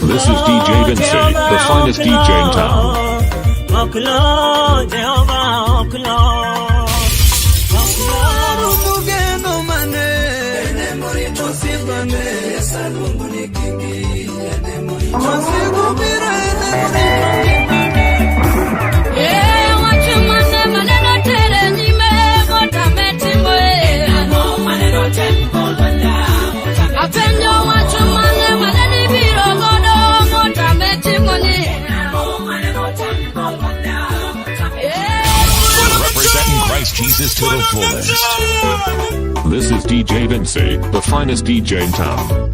This is DJ Vinci, the finest DJ in town. Representing Christ Jesus to the fullest. This is DJ Vinci, the finest DJ in town.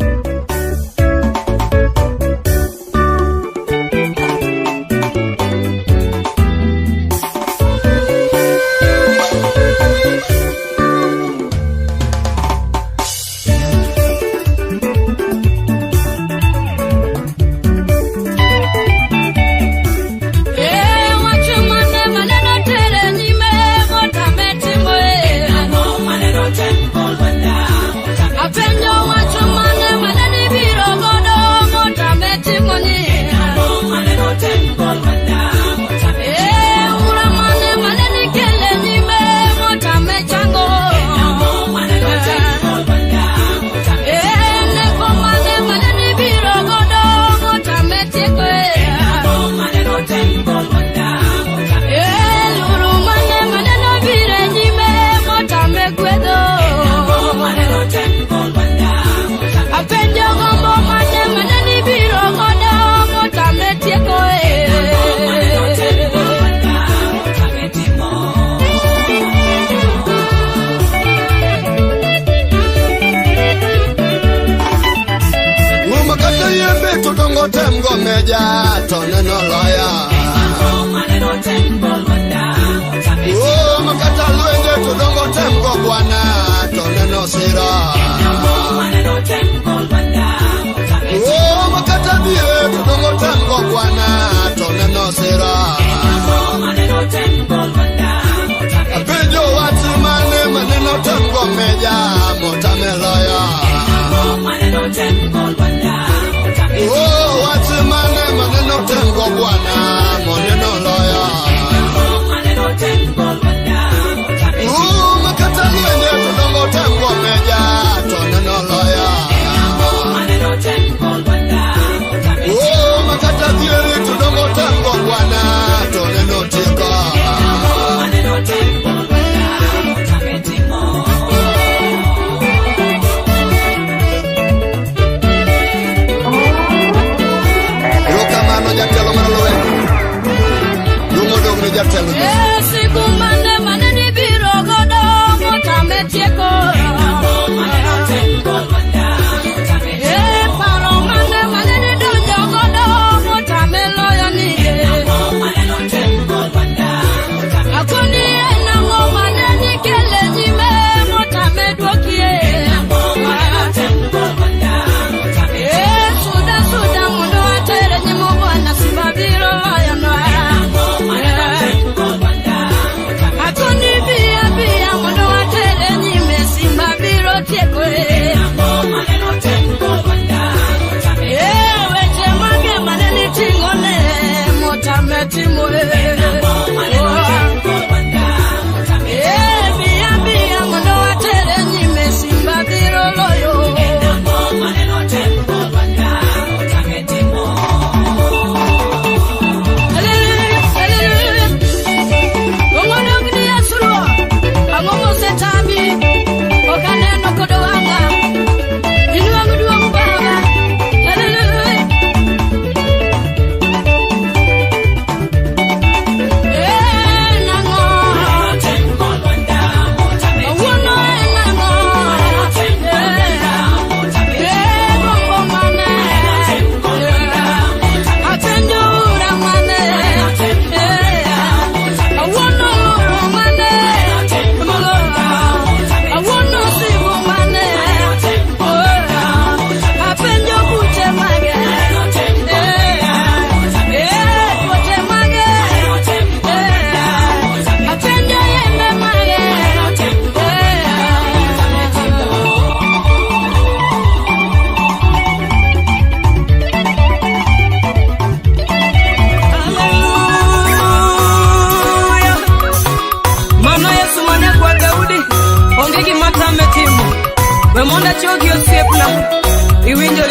Temgo meja toneno loya. Oh, makata luenge tudongo temgo bwana toneno sira. Oh, makata biye tudongo temgo bwana toneno sira. Apejo watu maneno temgo meja motame loya. Oh, what's maneno tengo bwana moneno loya. Oh, makata luenge tudongo tengo meja toneno loya.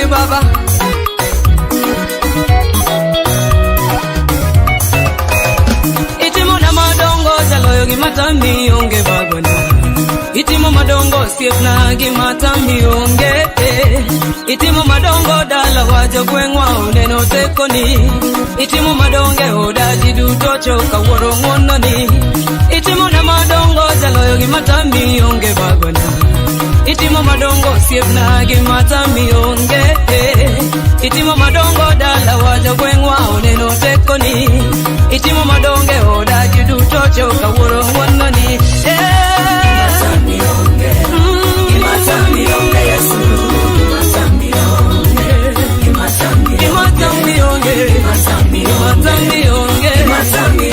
onge baba. Itimo na madongo jaloyo gimatami onge baba na. Itimo madongo siep na gimatami onge. Itimo madongo dala wajo gwengwa uneno tekoni. Itimo madonge odaji duto choka woro ngono ni. Itimo na madongo jaloyo gimatami onge baba na. Itimo madongo siep na gimatami onge. Itimo madongo dala wajo gwengwa uneno tekoni. Itimo madonge odaji duto choka woro ngono ni. Gimatami onge. Gimatami onge Yesu. Gimatami onge. Gimatami onge. Gimatami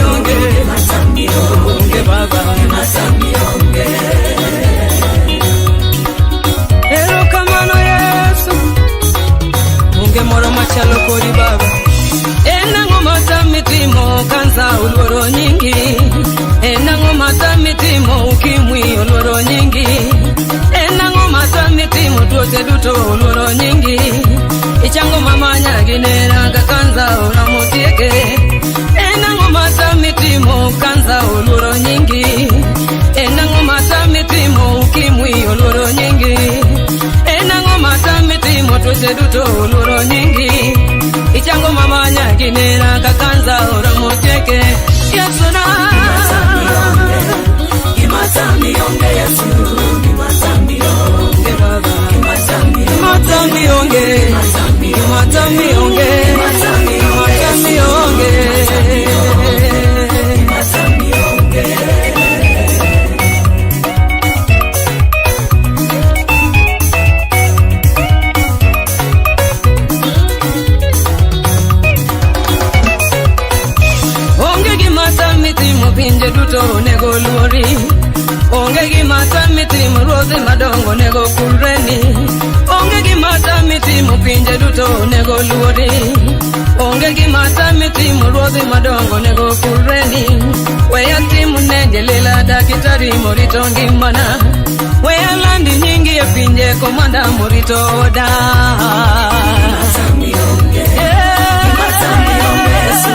onge. Gimatami onge baba. Gimatami onge. Erokamano Yesu. Onge moro machalo kodi baba. Enang'o matami timo kansa oluoro nyingi. Enang'o matami timo ukimwi oluoro nyingi. Enang'o matami timo tuoche duto oluoro nyingi. Ichango mama nyagi nera ka kansa oramotieke. Enang'o matami timo kansa oluoro nyingi. Enang'o matami timo ukimwi oluoro nyingi. Enang'o matami timo tuoche duto oluoro nyingi. Ichango mama nyagi nera ka kansa oramotieke. Yesu na Gimatami onge Yesu. Gimatami onge baba. Gimatami onge. Gimatami onge. Gimatami onge. Gimatami onge. Onge gimatami timo pinje duto nego luori. Onge gimatami timo ruodhi madongo nego kulreni. Onge gimatami timo pinje duto nego luori. Onge gimatami timo ruodhi madongo nego kulreni. Weya timu nende lila dakitari morito ngimana. Weya landi nyingi e pinje komanda morito oda. Gimatami onge. Gimatami onge Yesu.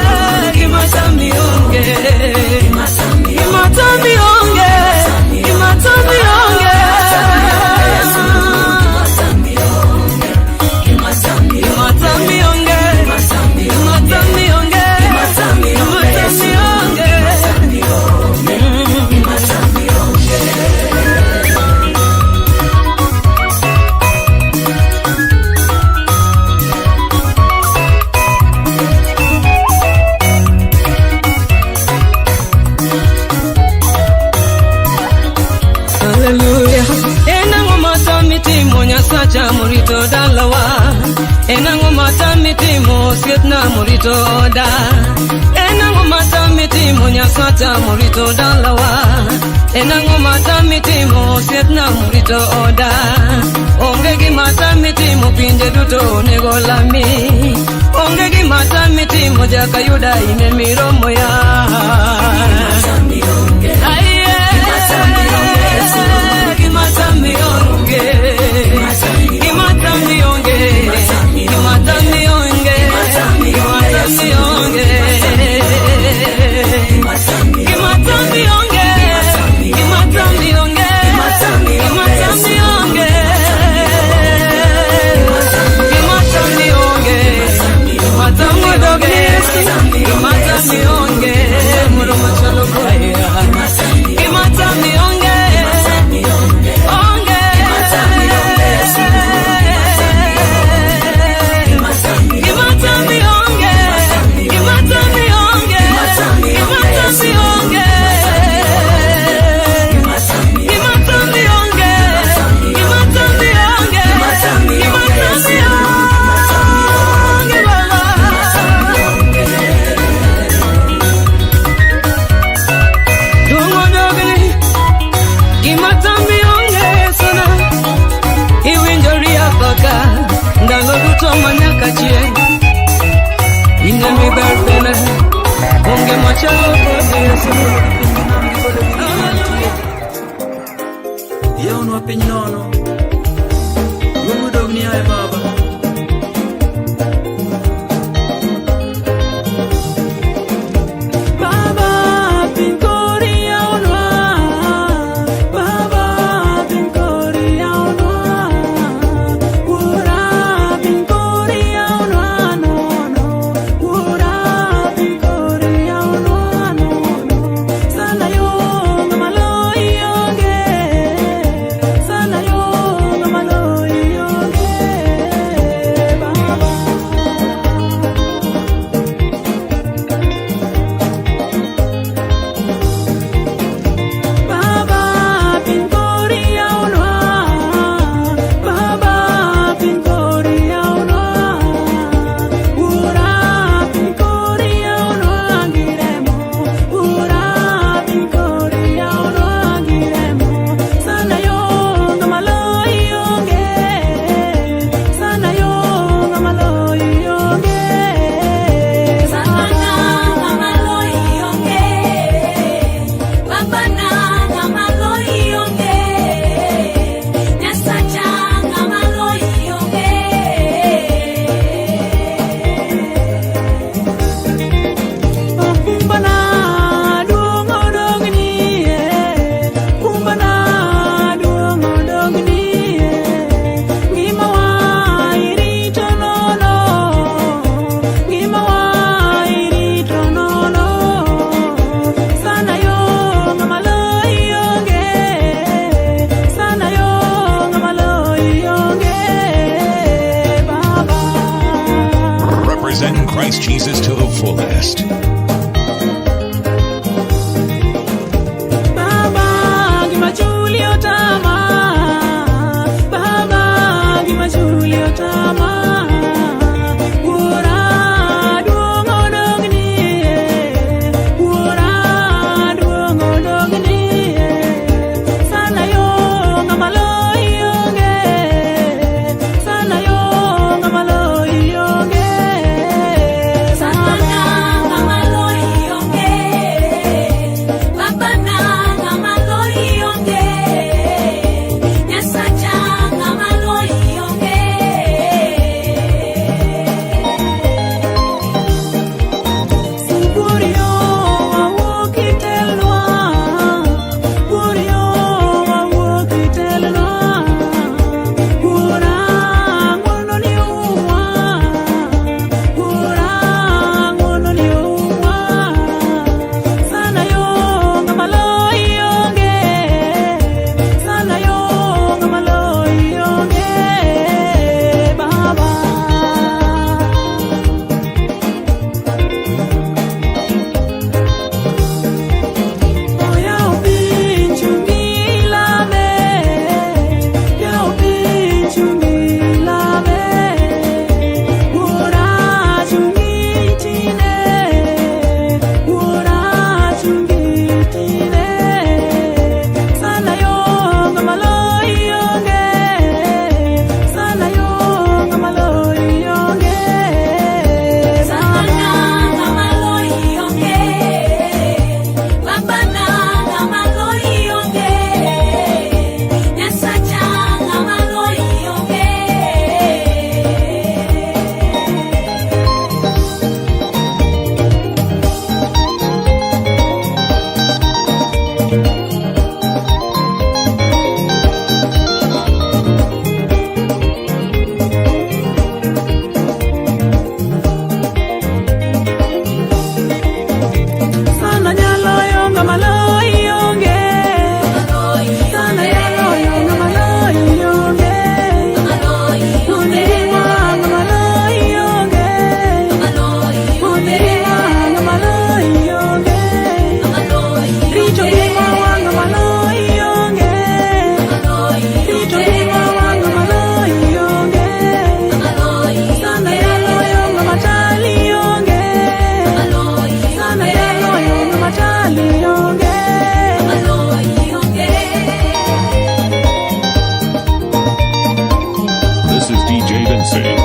Gimatami onge. Gimatami onge. Gimatami onge. Gimatami onge. Gimatami onge. Nyasacha murito dalawa. Enang'o matami timo sietna murito da. Enang'o matami timo Nyasacha murito dalawa. Enang'o matami timo sietna murito da. Onge gimatami timo pinje duto nego lami. Onge gimatami timo jakayuda ine miromo ya. Gimatami onge. Gimatami onge Yesu. Gimatami onge. Gimatami onge. Gimatami onge. Gimatami onge. Gimatami onge. Gimatami onge. Gimatami onge. Gimatami onge. Gimatami doge Yesu. Gimatami onge. Moro machalo kwaya. Gimatami onge. Yau no piny nono, wuono dog ni ae baba. Christ Jesus to the fullest.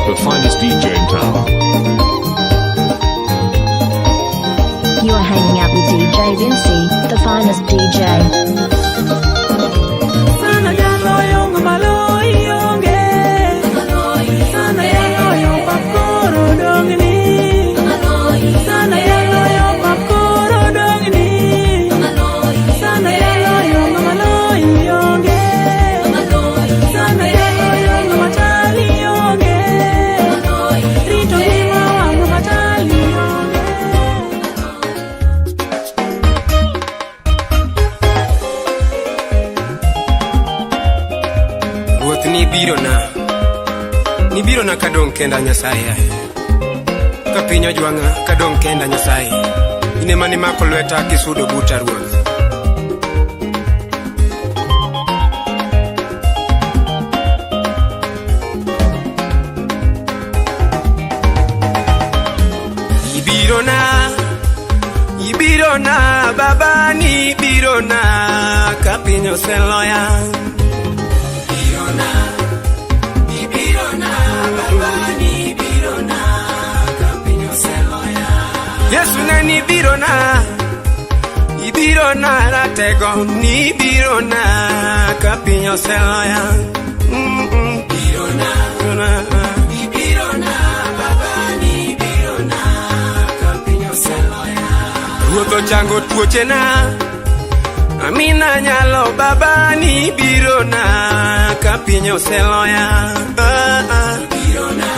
The finest DJ in town. You are hanging out with DJ Vinci, the finest DJ. Nibiro na kadong kenda Nyasaye. Kapinyo jwanga kadong kenda Nyasaye. Ine mani mako lweta kisudo buta ruoth. Ibiro na baba ni biro na kapinyo seloya. Yesu na ni biro na ratego ni biro na kapinyo seloya. Biro na baba ni biro na kapinyo seloya. Ruoth ochango tuoche na amina nyalo baba ni biro na kapinyo seloya. Biro na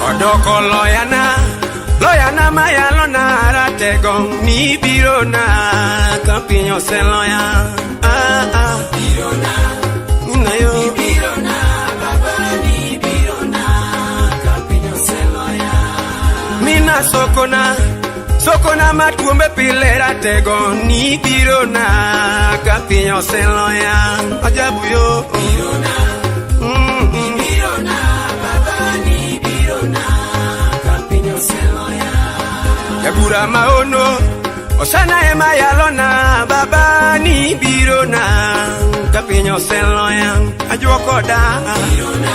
Odoko loyana mayalo na ratego ni biro na kapinyo seloya. Biro na sokona matuombe pile ratego ni birona ka piny oseloya ajabu yo birona baba ni birona ka piny oseloya Jabura maono osana ema yalona baba ni birona ka piny oseloya ajuokoda birona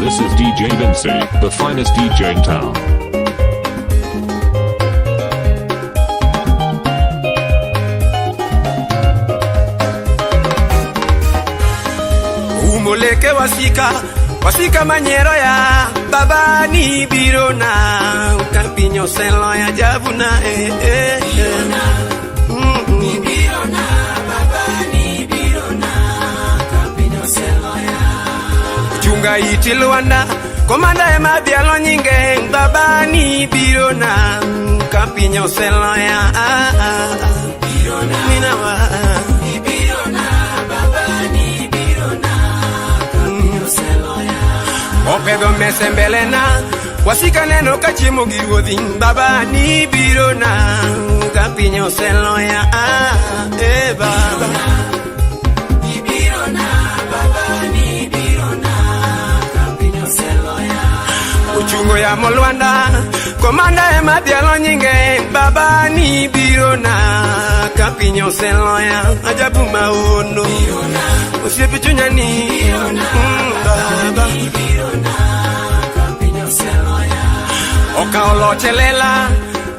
This is DJ Vinci, the finest DJ in town. Umoleke wasika manyero ya baba ni birona kampinyo selo ya javuna birona baba ni birona kampinyo selo ya Chunga iti Luanda komanda ema bialo nyinge baba ni birona kampinyo selo ya birona minawa birona baba ni birona kampinyo selo ya Opedo mesembelena wasika neno kachimo giruodhi baba ni birona kampinyo selo ya baba ni birona baba ni birona kampinyo selo ya Uchungo ya Molwanda komanda ema dialo nyinge baba ni birona kampinyo selo ya ajabu maono usiepi chunyani baba Okaolo chelela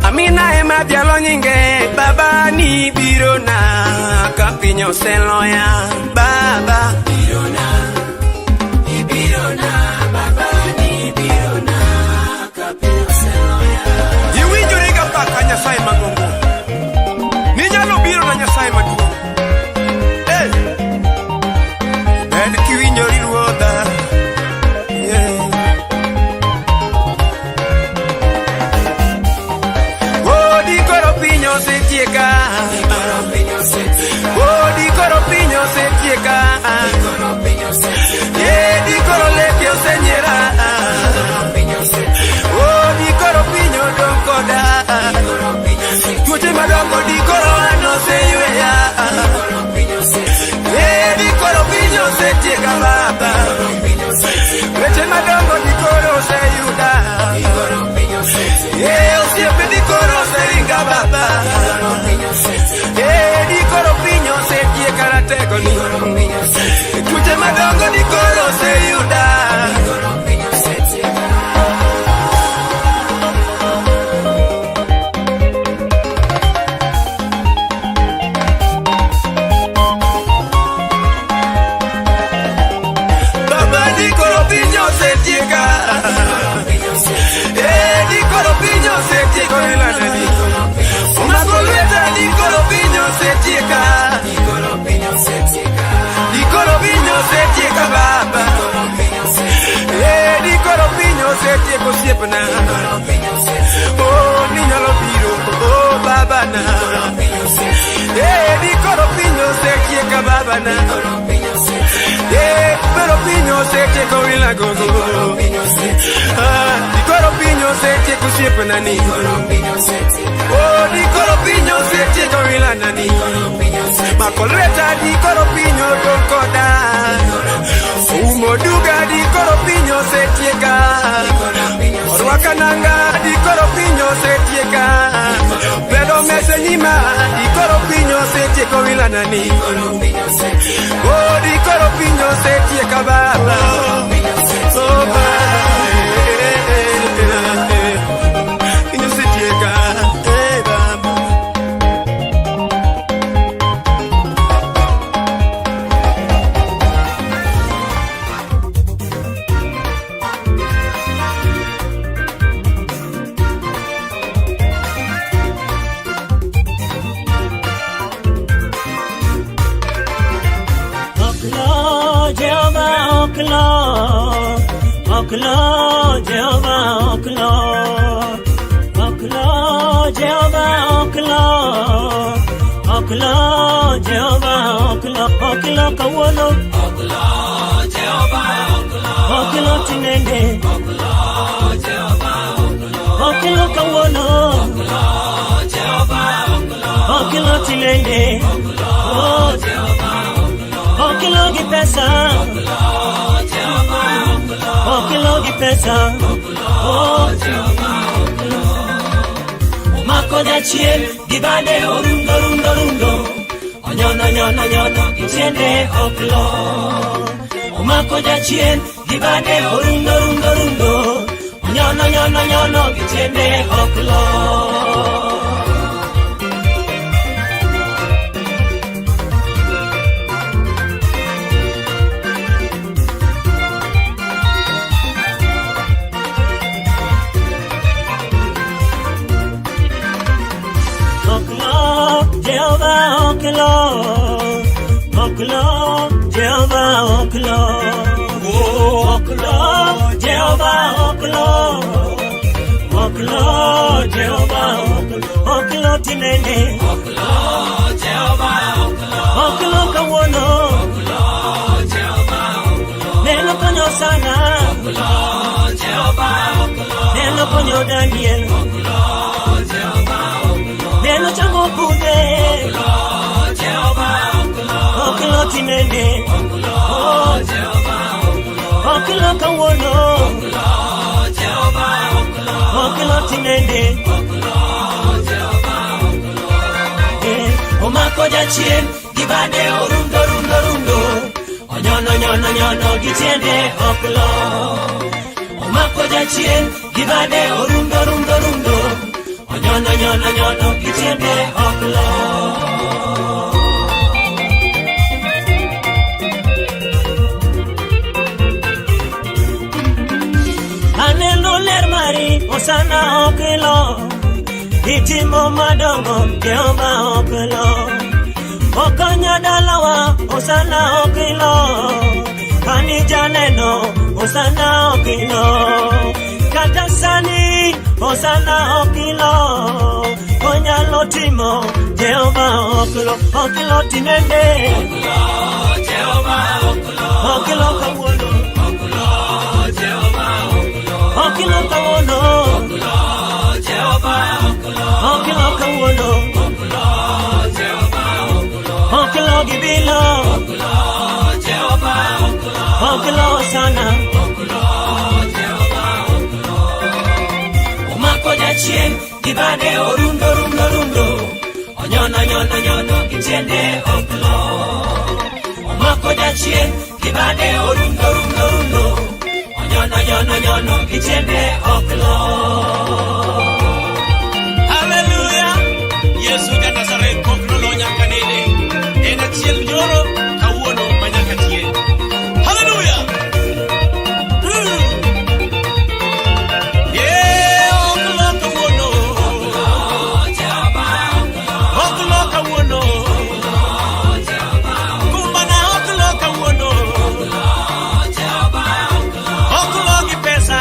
Amina ema dialo nyinge baba ni birona kampinyo selo ya baba birona baba ni birona kampinyo selo ya Iwinjo riga paka Nyasaye magongo Ninyalo birona Nyasaye magongo En kiwinjo riruoda Di coro lepio señera di coro piño don coda Tuche madongo di coro no se yuea di coro piño se llega baba Tuche madongo di coro se yuda siempre di coro se ringa baba di coro piño se llega la tegoni Tuche madongo di coro se yuda Baba di coro piño se llega di coro piño se llega la nani Una coleta di coro piño se llega Di coro piño se llega baba di coro piño se llega siempre na niño lo piro baba na di coro piño se llega baba na pero piño se llega la gogo di coro piño se llega siempre na ni di coro piño se llega la nani ma coleta di coro piño don coda Umo duga di coro piño se llega Orwakananga di coro piño se llega pero me señima di coro piño se llega la nani di coro piño se llega baba piño se llega baba Oklo, Jehovah, oklo, Jehovah, oklo, oklo Jehova oklo kawuono oklo Jehova oklo tinende oklo kawuono oklo tinende oklo gi pesa oklo gi pesa Omako jachien gibade orundo onyono gitiende oklo Omako jachien gibade orundo onyono gitiende oklo Oklo Jehova oklo Jehova oklo tinende oklo Jehova oklo kawuono oklo Jehova neno konyo sana oklo Jehova neno konyo Daniel oklo Jehova neno chango pude oklo Jehova oklo tinende oklo Jehova oklo kawuono oklo Jehova oklo tinende oklo Jehova omako jachien gibade orundo onyono gitiende oklo omako jachien gibade orundo onyono gitiende oklo Aneno ler mari osana oklo itimo madongo Jehova oklo okonya dalawa osana oklo ani janeno osana oklo kata sani osana oklo onyalo timo Jehova oklo tinende oklo Jehova oklo kawuono oklo Jehova oklo kawuono oklo Jehova oklo kawuono oklo Jehova oklo gibilo oklo Jehova oklo sana oklo Jehova omako jachien gibade orundo onyono gitiende oklo omako jachien gibade orundo onyono gitiende oklo Hallelujah Yesu ja Nazareth oklo lo nyaka nene en achiel joro kawuono manyaka tie Hallelujah oklo kawuono oklo kawuono kumbana oklo kawuono oklo gi pesa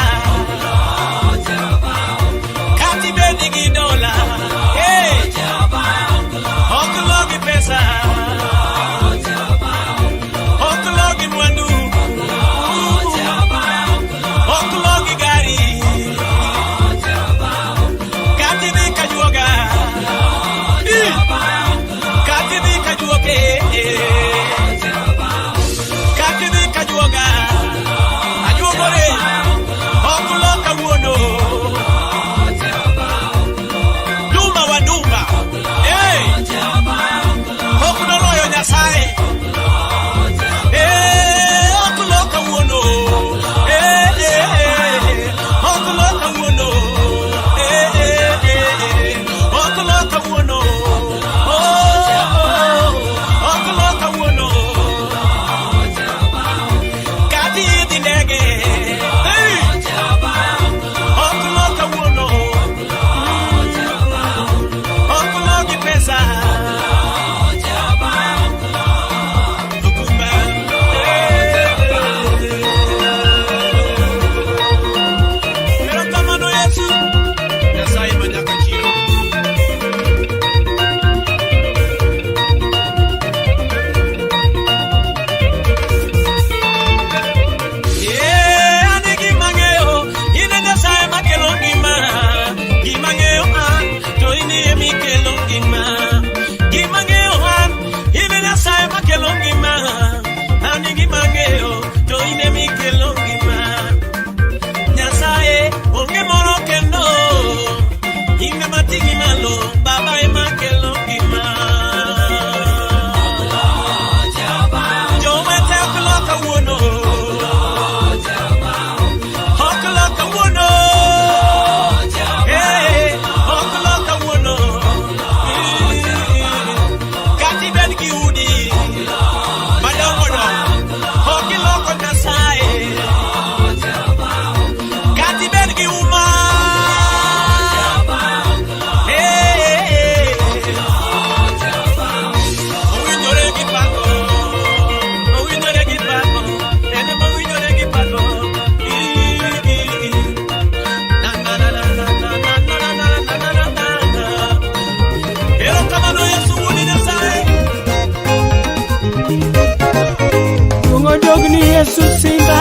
Yesu simba.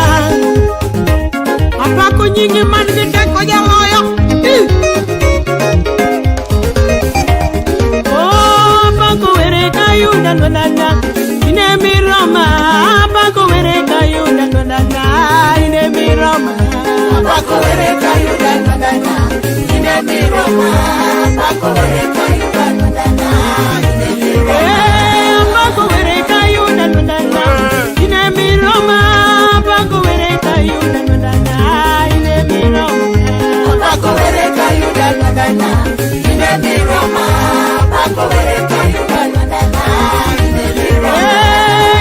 Apako nyingi man gi teko jaloyo. Oh, apako were kayuda nonana. Ine miroma, apako were kayuda nonana. Ine miroma, apako were kayuda nonana. Ine miroma, apako were kayuda nonana. Ine miroma, apako were kayuda nonana. Ine miroma, apako were kayuda nonana. Ine miroma, apako were kayuda nonana. Ine miroma, apako were kayuda nonana. Ine miroma,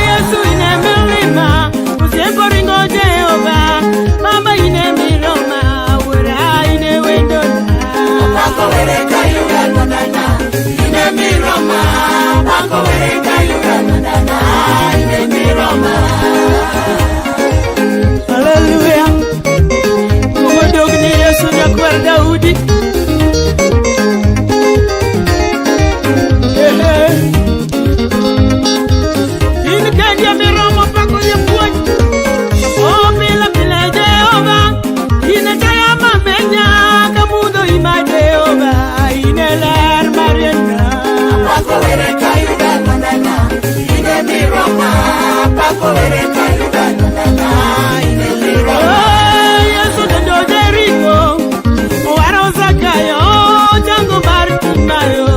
Yesu ine milima, usiengoringo Jehovah. Mama ine miroma, wera ine wendona. Apako were kayuda nonana. Ine miroma, apako were kayuda nonana. Ine miroma. Hallelujah. Kumodogni Yesu nyakwar Daudi. Ini kandia miroma pako ya puaj. Oh bila bila Jehova. Ine kaya mamenya kamudo ima Jehova. Ine ler marienda. Pako were kayuda nonana. Ine miroma. Pako were kayuda nonana. Ine miroma. Yesu dodo Jericho. Waro Zakayo. Jango Bartimayo.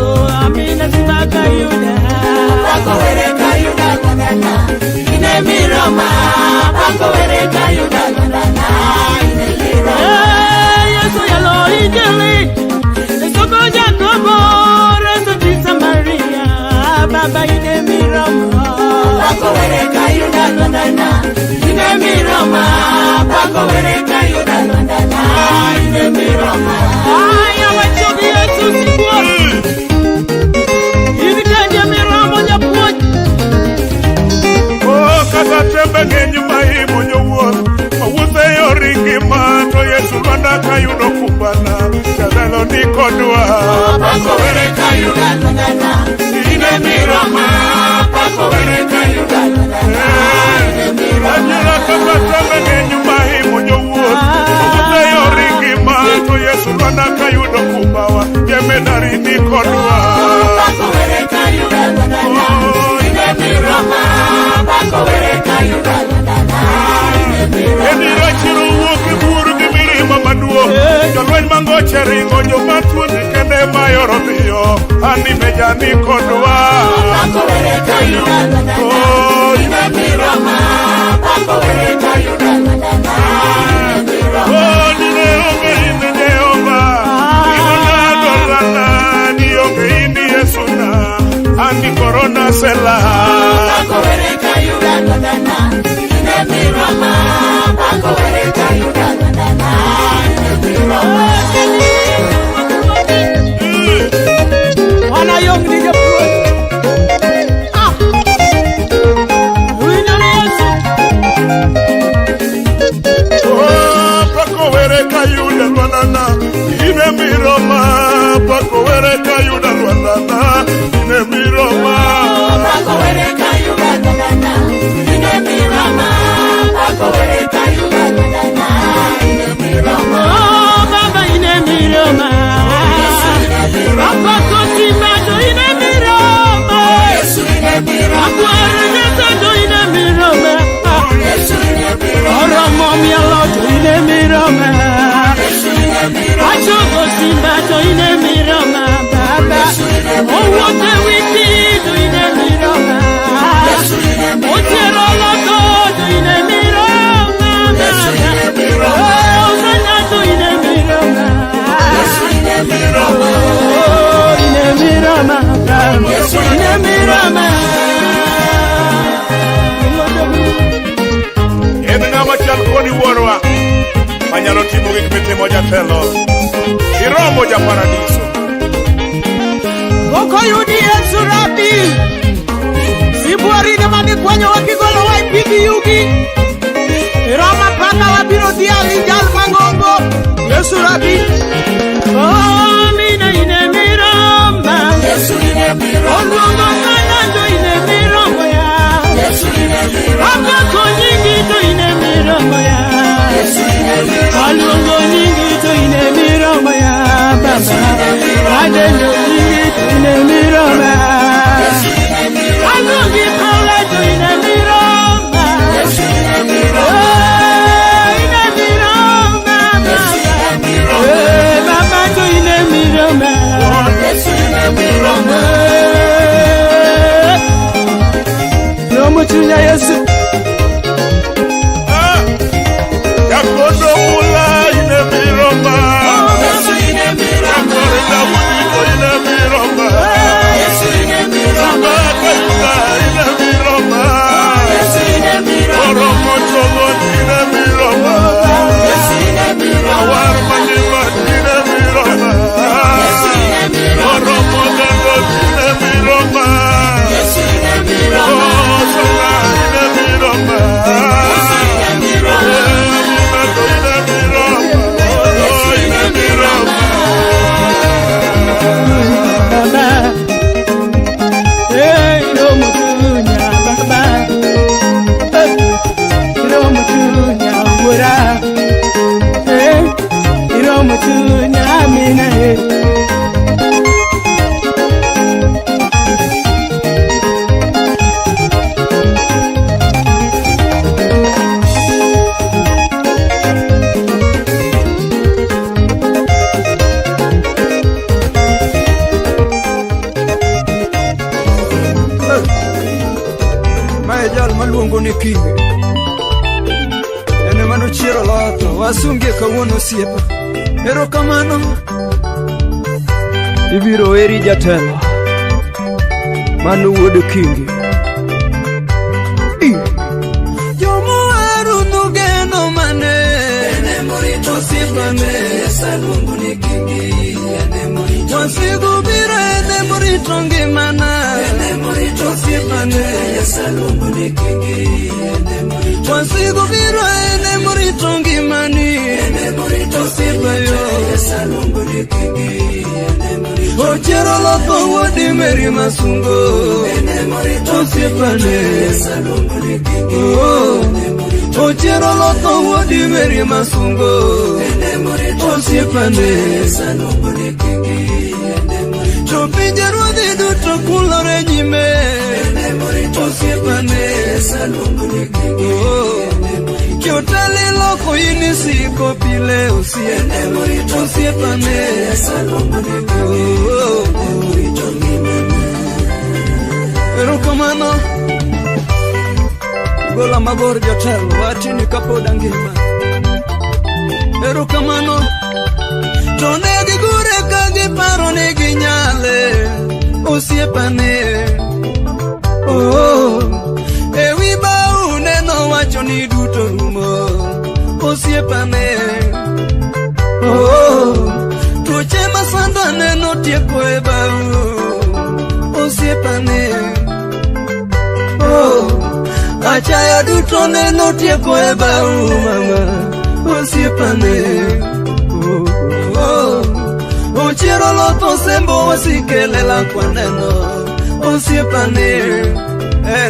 Amina simaka yuda. Pako were kayuda nonana. Ine miroma. Pako were kayuda nonana. Ine miroma. Yesu yalo injili. Esoko Jacobo. Rezo Tisa Maria. Baba ine miroma. Pako were kayuda nonana. Ine miroma. Pako were kayuda nonana. Ine miroma. Aya wachoki Yesu sikuwa. Ini kandia miroma nyapuoj. Oh, kata tembe ngenyuma imo nyowuoth mawuotho e yor ngima to Yesu mana kayudo kumbana jadhalo ni kodwa. Pako were kayuda nonana. Ine miroma. Pako were kayuda nonana. Ine miroma. Anyala kata tembe ngenyuma imo nyowuoth mawuotho e yor ngima to Yesu mana kayudo kumbawa jemedari ni kodwa. Pako were kayuda nonana. Ine miroma. Pako were kayuda nonana. Ine miroma. Ediro chiro wuok e bur gi mirima maduong'. Jolweny mangoche ringo joma thuondi kende mayoro dhiyo. Ani meja ni kodwa. Pako were kayuda nonana. Ine miroma. Pako were kayuda nonana. Ine miroma. Oh, dine onge ine Jehova. Imona dolana ni onge ini Yesu na. Ani korona sela. Pako were kayuda nonana. Ine miroma. Pako were kayuda nonana. Ine miroma. Wana yong ni japuoj. Winyo Yesu. Oh, pako were kayuda lwanana. Ine miroma. Pako were kayuda lwanana. Ine miroma. Pako were kayuda nonana. Ine miroma. Pako were kayuda nonana. Ine miroma. Oh, Baba ine miroma. Apako timato ine miroma. Yesu ine miroma. Akwara nyasado ine miroma. Yesu ine miroma. Oromo mialoto ine miroma. Yesu ine miroma. Achoko timato ine miroma. Baba. Yesu ine miroma. Owote witido ine miroma. Yesu ine miroma. Otero lokodo ine miroma. Yesu ine miroma. Osanato ine miroma. Yesu ine miroma. Oh, ine miroma. Yesu ine miroma. En ng'ama chal kodi wuorwa manyalo timo gik mitimo jatelo. Iromo ja paradiso. Okoyudi Yesu Rabi. Sibuari na magi kwanyo wakigolo wa ipigi yugi. Roma paka wabiro diali jal mangombo. Yesu Rabi. Oh, mina ine miroma. Yesu ine miroma. Olungo kanando ine miroma ya. Yesu ine miroma. Hapa konyingi to ine wasunge kawuono siepa. Erokamano. Ibiro eri jatelo mano wuod kingi. Jomoaru nugeno mane ene morito sipane salungu ni kingi ene morito wasigu biro ene morito ngimana ene morito sipane salungu ni kingi ene morito wasigu biro ene morito ngimani ene morito sipayo salungu ni kingi ene morito ochero loko wodi meri masungo ene morito sipane salungu ni kingi ochero loko wodi meri masungo ene morito sipane salungu ni kingi ene morito pinje ruodhi duto kulore nyime ene morito sipane salungu ni kingi Kyotali loko inisiko pile usie ene morito sipane salungu ni kingi Erokamano. Gola mabor jotelo watini kapoda ngima. Erokamano. To negi gure kagi paro negi nyale osiepane. Ewi bau neno wacho ni duto rumo osiepane. Tuoche masanda neno tieko e bau osiepane. Achaya duto neno tieko e bau mama osiepane. Ochero loto sembo wasikelela kwa neno osiepane.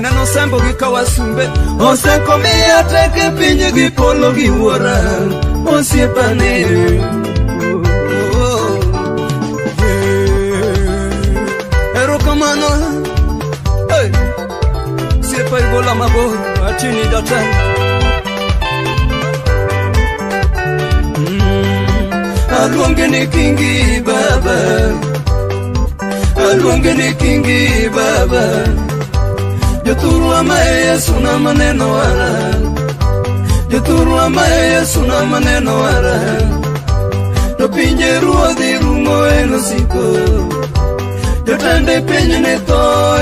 Neno sembo gikawasumbe osekomia teke pinye gipolo giwuora osiepane. Erokamano. Siepa igola mabor atini datan. Aluonge ni kingi baba, aluonge ni kingi baba. Joturu amae Yesu na maneno wara, joturu amae Yesu na maneno wara. To pinje ruodhi rumo eno siko, jotende pinje ne to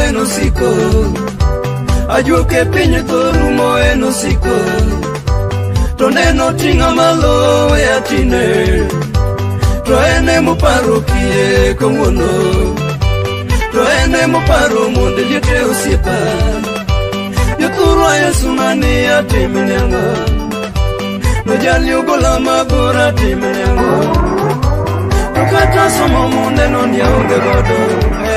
eno siko. Ajuoke pinje to rumo eno siko, to neno tinga malo e atine. To ene moparo kie kawuono, to ene moparo monde jete osiepa. Joturu a Yesu mani atimne ang'o, to jali ogola mabor atimne ang'o. To kata somo monde nonia onge godo,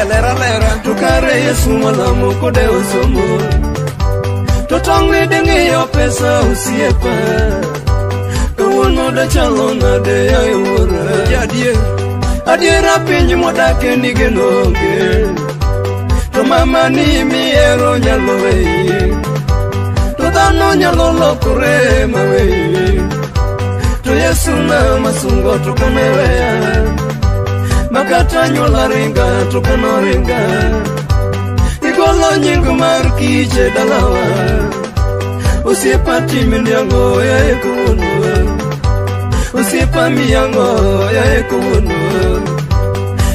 lera lera. To kare Yesu malamo kode osomo, to tong'ne deng'eyo pesa osiepa. Kawuono da chalo nade ayuora jadier, adiera piny modake nige nonge. To mama ni miero nyalo weye, to dhano nyalo lokore maweye. To Yesu na masungo to kameweya, makata nyola ringa to kano ringa. Igolo nying mar kije dalawa, osiepa timne ang'o ya ekono. Osiepa miyango ya ekono.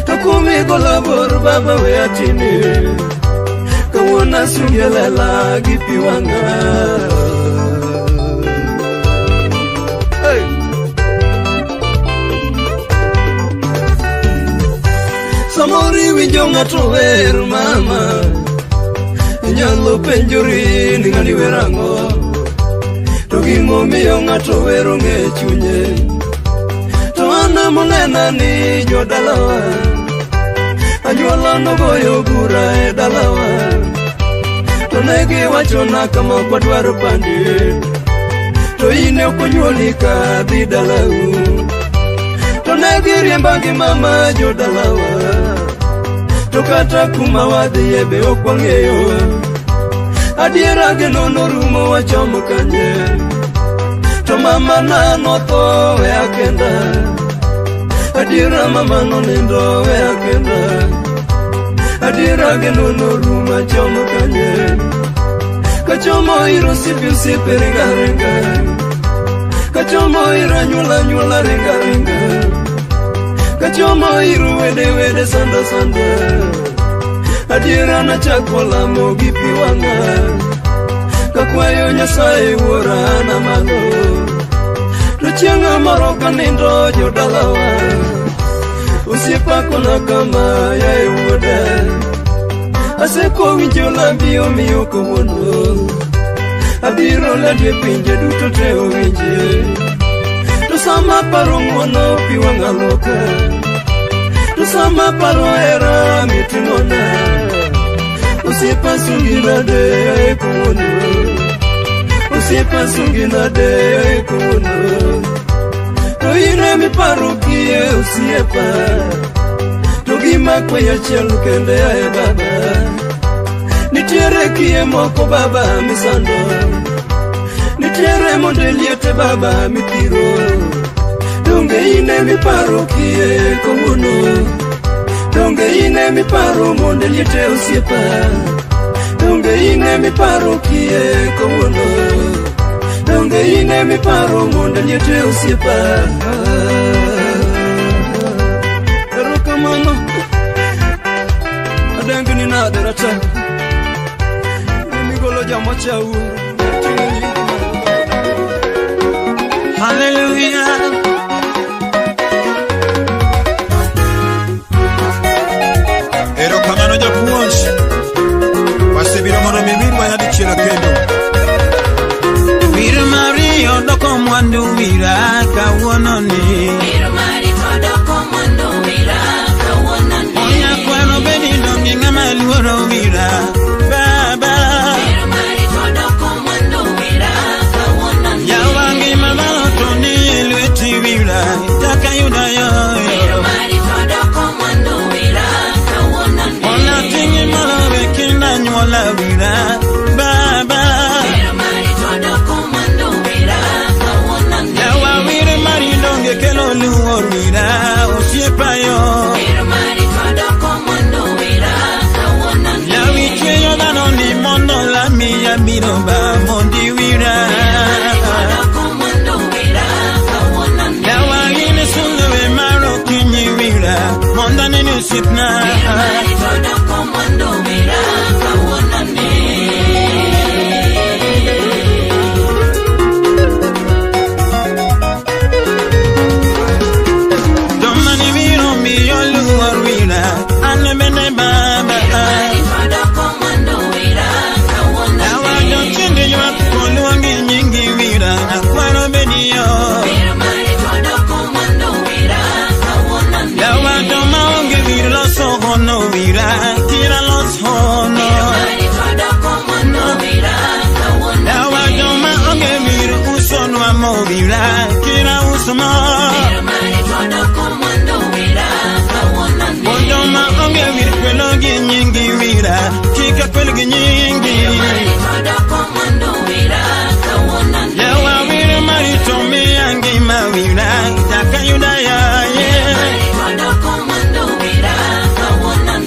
To kumi gola bor baba we atini, kawuona sungelela gi piwanga. Samori winjo ng'ato wer mama, nyalo penjori ni ng'ani werang'o. To gimomiyo ng'ato wero ng'e chunye, to ana monena ni jodalawa, anyuola nogoyo bura e dalawa. To negi wachona kama kwadwaro pandi, to ine okonyuoli ka dhi dalau. To negi riemba gi mama jodalawa, to kata kuma wadhiye be ok wang'eyo. Adiera geno norumo wachomo kanye, to mama na notho we akenda. Adiera mama no nindo we akenda, adiera geno norumo wachomo kanye. Kachomo iro sipi usipe ringa ringa, kachomo ira nyula nyula ringa ringa, kachomo iru wede wede sanda sanda, adiera na chakola mogi piwanga, kakwayo nyasaye wora na malo, tuchianga maroka nindo jodalawa, usiepa kona kama ya ewuoda, aseko winjo lambi omiyo kowono, abiro ladye pinje duto te owinje, to sama paro ng'wono piwanga loka, to sama paro hera mitimona, usiepa sunginade kowono, usiepa sunginade kowono, to ine mi paro kie usiepa, to gima kwe achiel kende ae baba, nitiere kie moko baba misando, nitiere monde liete baba mipiro, donge ine mi paro kie kowono, donge ine mi paro monde liete usiepa, donge ine mi paro kie kowono, donge ine mi paro monde liete usiepa. Erokamano adengni na derata migolo jamo chau. Hallelujah. Erokamano japuonj, wasebiro mondo mibirwa nyadichielo kendo. Wir Mario doko mwandu wira kawuononi, Wir Mario doko mwandu wira kawuononi, onya kwano bedi dongi ng'ama luoro wira baba. Wir Mario doko mwandu wira kawuononi, Yawangi mamalo toni elweti wira taka yuda yo. Wir Mario doko mwandu wira kawuononi, Ona tingi malo bekinda nyuola wira baba. Wir Mario doko mwandu wira kawuononi, Yawa wir mari donge kelo luor wira osiepa yo. Wir Mario doko mwandu wira kawuononi, Yawi chweyo dhano ni mondo lami ya biro ba mondi wira. doko mwandu wira kawuononi, Yawa gine suluwe maro kinyi wira monda nini usipna. Mario doko mwandu wira kawuononi. Domani wiro miyo luor wira ane bene baba. Yawa jo chindi ywak koluongi nyingi wira akwaro bedi yo. Yawa joma onge wir loso hono wira kira los hono. Yawa joma onge wir uso nwamo wira kira uso mo. Joma onge wir kwelo gi nyingi wira kika kwelo gi nyingi. Yawa wir marito miyangi ma wira taka yuda ya ye.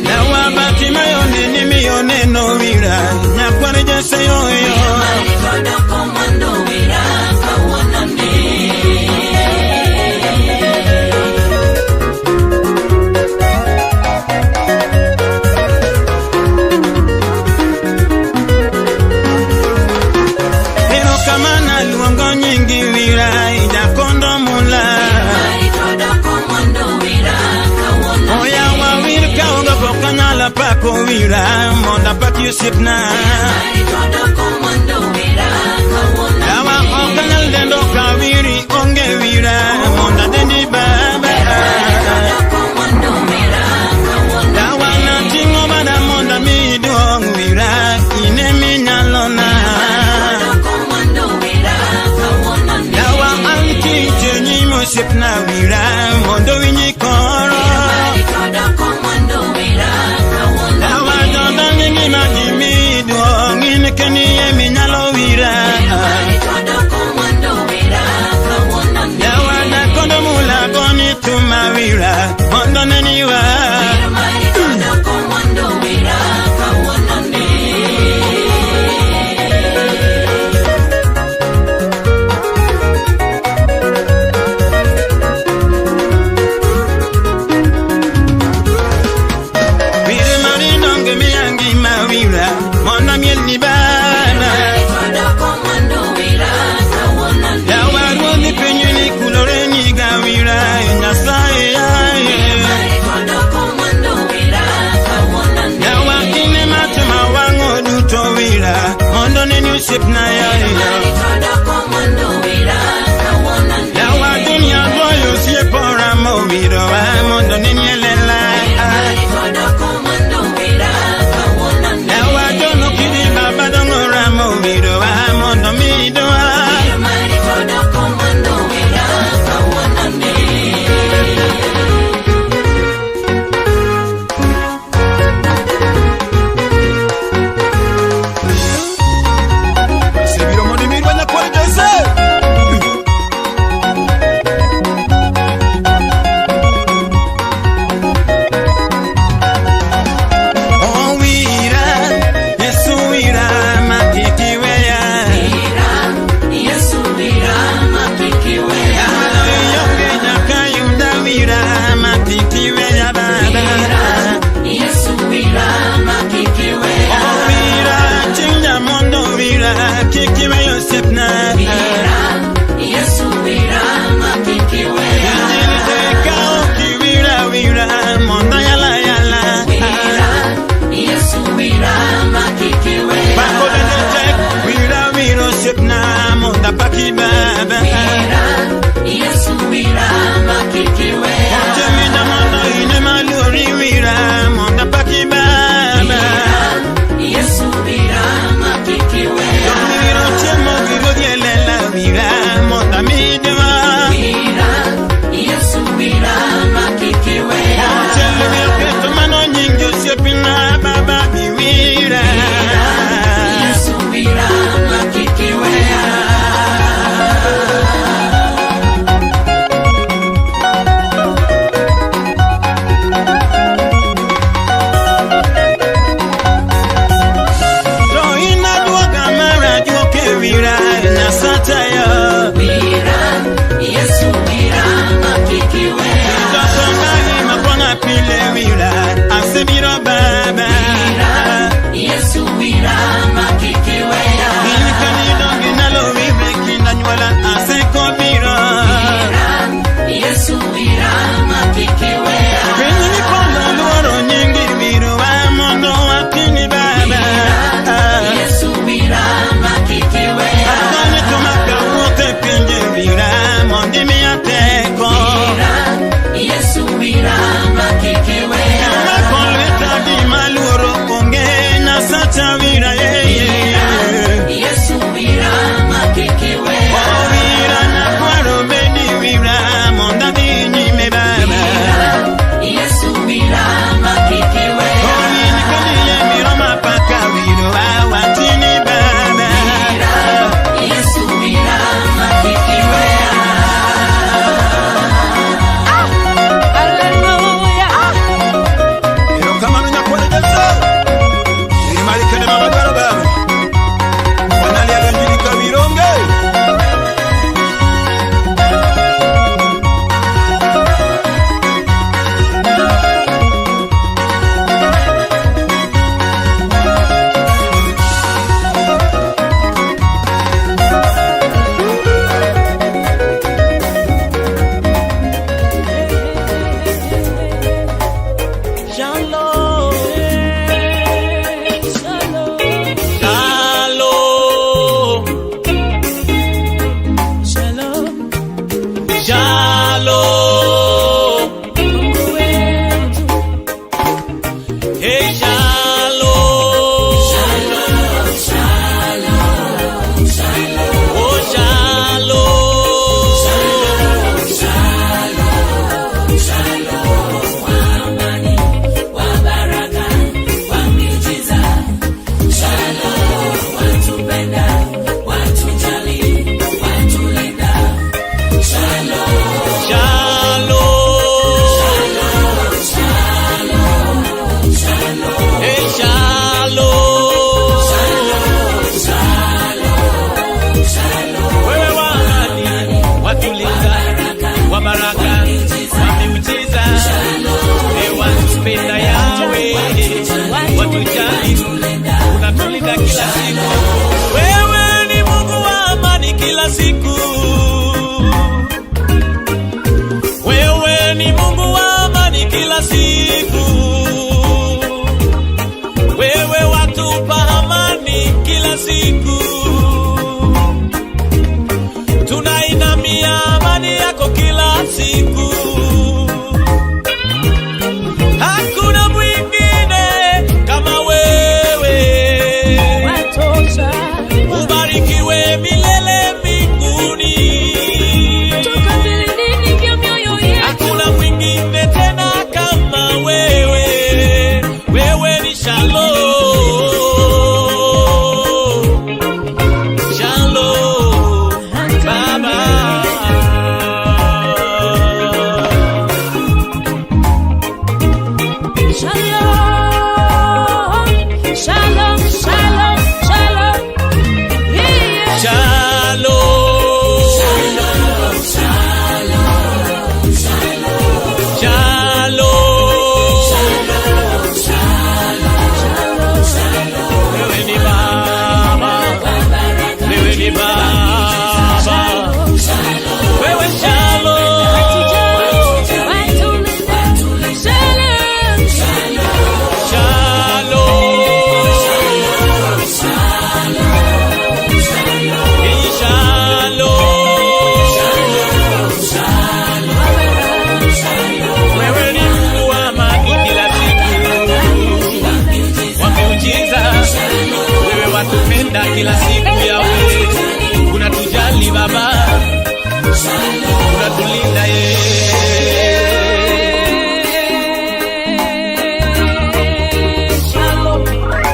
Yawa bati mayone ni miyone no wira nyakwani jese yoyo. Erokamana luongo nyingi wira ijakondo mula. Oyawa wir kaongo kokanyala pako wira monda paki usipna. Yawa okanyal dendo ka wiri onge wira monda dendi baba. Yawa na tingo bada monda miduong wira ine minyalona. Yawa anki jenyi musipna wira mondo winyi koro. Yawa jondangi ngima jimiduong ine keni eminyalo wira. Yawa nakondo mula goni tuma wira mondo neniwa.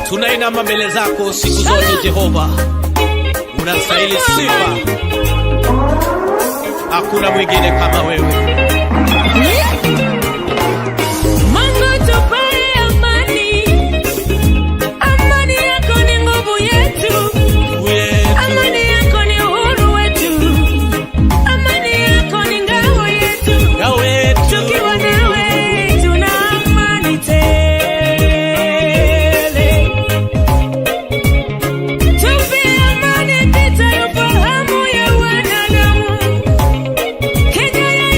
Tunainama mbele zako siku zote Jehova, unastahili sifa, hakuna mwingine kama wewe. Kenya ya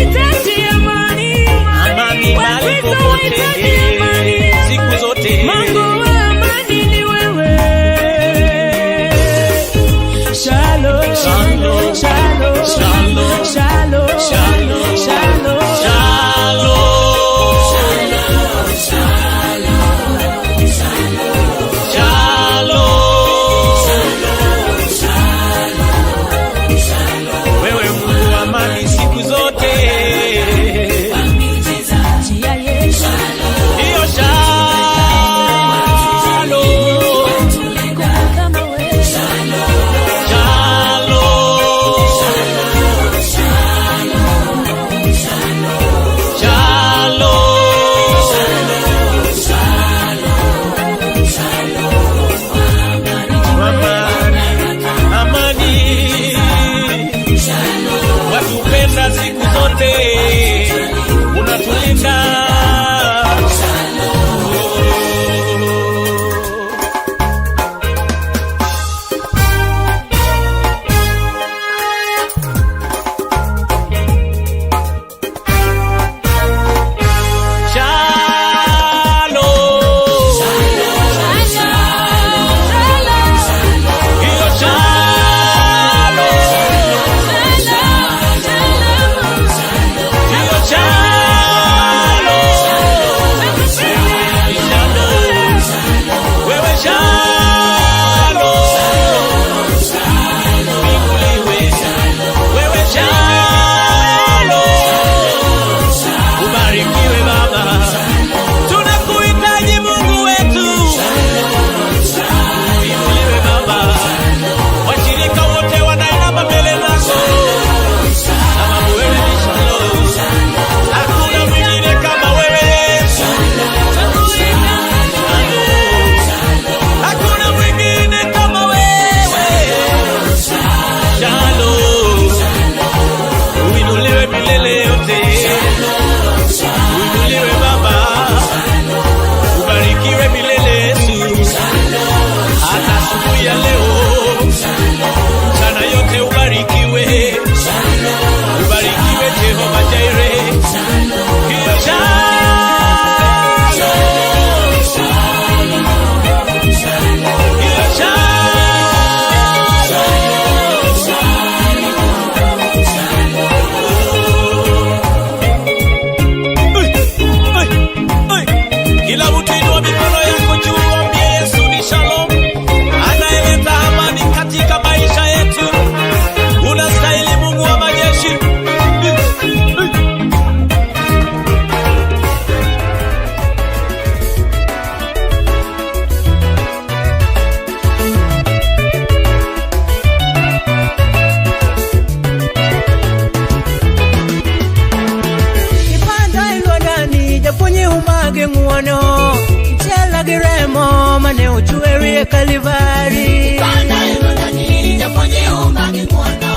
ng'uono ichiela gi remo mane ochweri e Kalivari. Ipanda ilodani japonye uma gi ng'uono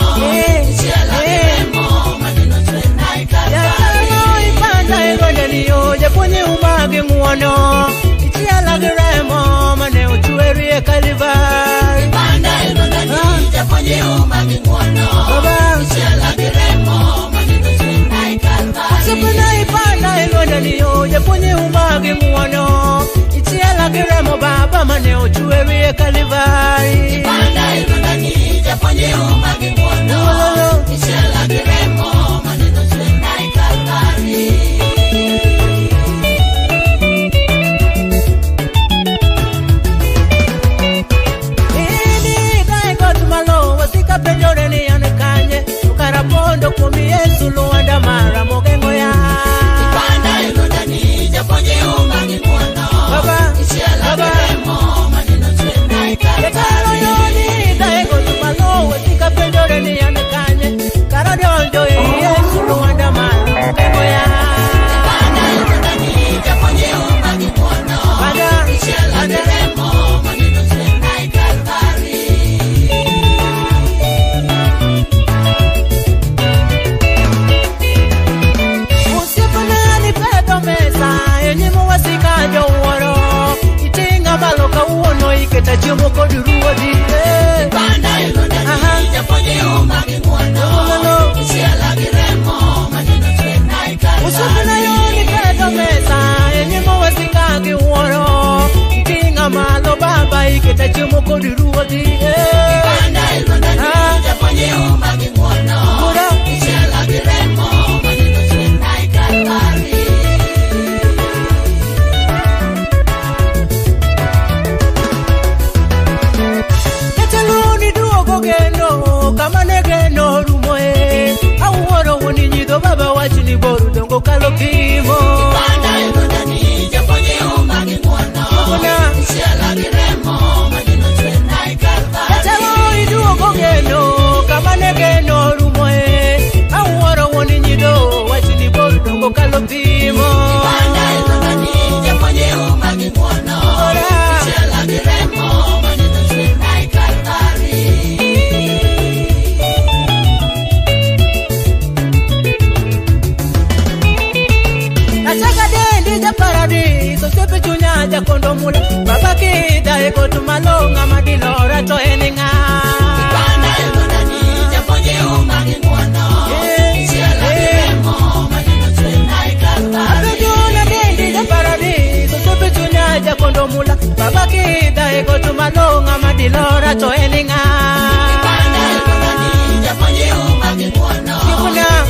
ichiela gi remo mane ochweri e Kalivari. Ipanda ilodani japonye uma gi ng'uono ichiela gi remo mane ochweri e Kalivari. Ipanda ilodani japonye uma gi ng'uono ichiela gi remo mane ochweri e Kalivari. Sapana ipanda ilodani japonye uma gi ng'uono ichiela gi remo baba mane ochweri e Kalivari. Ipanda ilodani japonye uma gi ng'uono ichiela gi remo mane ochweri e Kalivari. Penjore ni anekanye ukarapondo kumi Yesu luanda mara mogengo ya. Ipanda ilodani japonye uma gi ng'uono ichiela gi remo mane ochweri e Kalivari. Yoni daego tumalo wasika penjore ni anekanye karadonjo Yesu luanda mara mogengo ya. Ipanda ilodani japonye uma gi ng'uono ichiela gi remo mane ochweri e Kalivari. Iketa chiemo kod ruodhi. Ipanda ilodani japonye uma gi ng'uono ichiela gi remo mane ochweri e Kalivari. Usupna yoni keto mesa enyimo wasika gi wuoro itinga malo baba iketa chiemo kod ruodhi. Ipanda ilodani japonye uma gi ng'uono ichiela gi remo mane ochweri e Kalivari. Kamane geno rumoe awuoro woni nyido baba wachni boru dongo kalo kimo. Ipanda ilodani japonye uma gi ng'uono ichiela gi remo mane ochweri e Kalivari. Chalo iduogo geno kamane geno rumoe awuoro woni nyido wachni boru dongo kalo kimo. Ipanda ilodani japonye uma gi ng'uono ichiela gi remo mane ochweri e Kalivari. Paradiso sepe chunya jakondo mula baba kita eko tumalonga madilora to eninga. Ipanda ilodani japonye uma gi ng'uono ichiela gi remo mane ochweri e Kalivari. Abejuna dendi ja paradiso sepe chunya jakondo mula baba kita eko tumalonga madilora to eninga. Ipanda ilodani japonye uma gi ng'uono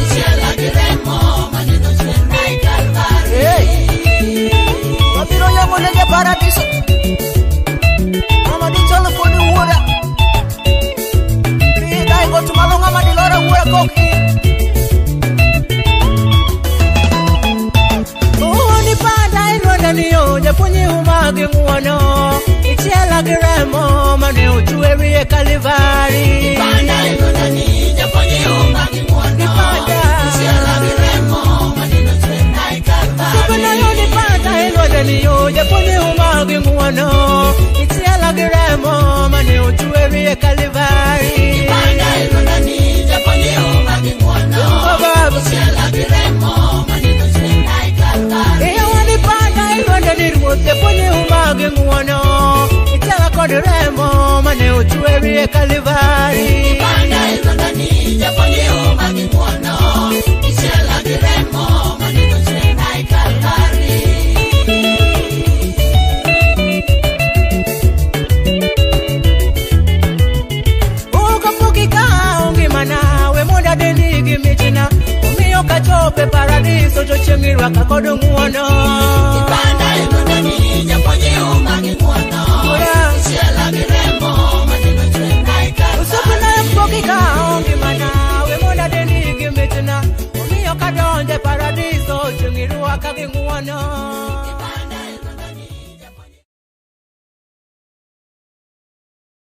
ichiela gi remo mane ochweri e Kalivari. Mabiro yangu nege paradiso Mama di telefoni uura Rida iko tumalonga madilora uura koki Uuni panda ilwanda niyo Japonye umage ng'uono ichiela gi remo mane ochweri e Kalivari. Ipanda ilwanda ni japonye umage ng'uono ichiela gi remo mane ochweri e Kalivari. Supana yoni panda ilwanda niyo Japonye umage ng'uono ichiela gi remo mane ochweri e Kalivari. Ipanda ilwanda ni japonye umage ng'uono ichiela gi remo mane ochweri e Kalivari. Iyo wani panda ilwanda ni ruoth Japonye umage ng'uono ichiela kod remo mane ochweri e Kalivari. Ipanda ilwanda ni japonye umage ng'uono ichiela gi remo mane ochweri e Kalivari. Kachope paradiso chochengirwa kakodo ng'uono. Ipanda ilwanda ni japonye umage ng'uono ichiela gi remo mane ochweri e Kalivari. Usupna mpoki ka onge mana we moda dendi gimitna omiyo kadonje paradiso chochengirwa kagi ng'uono.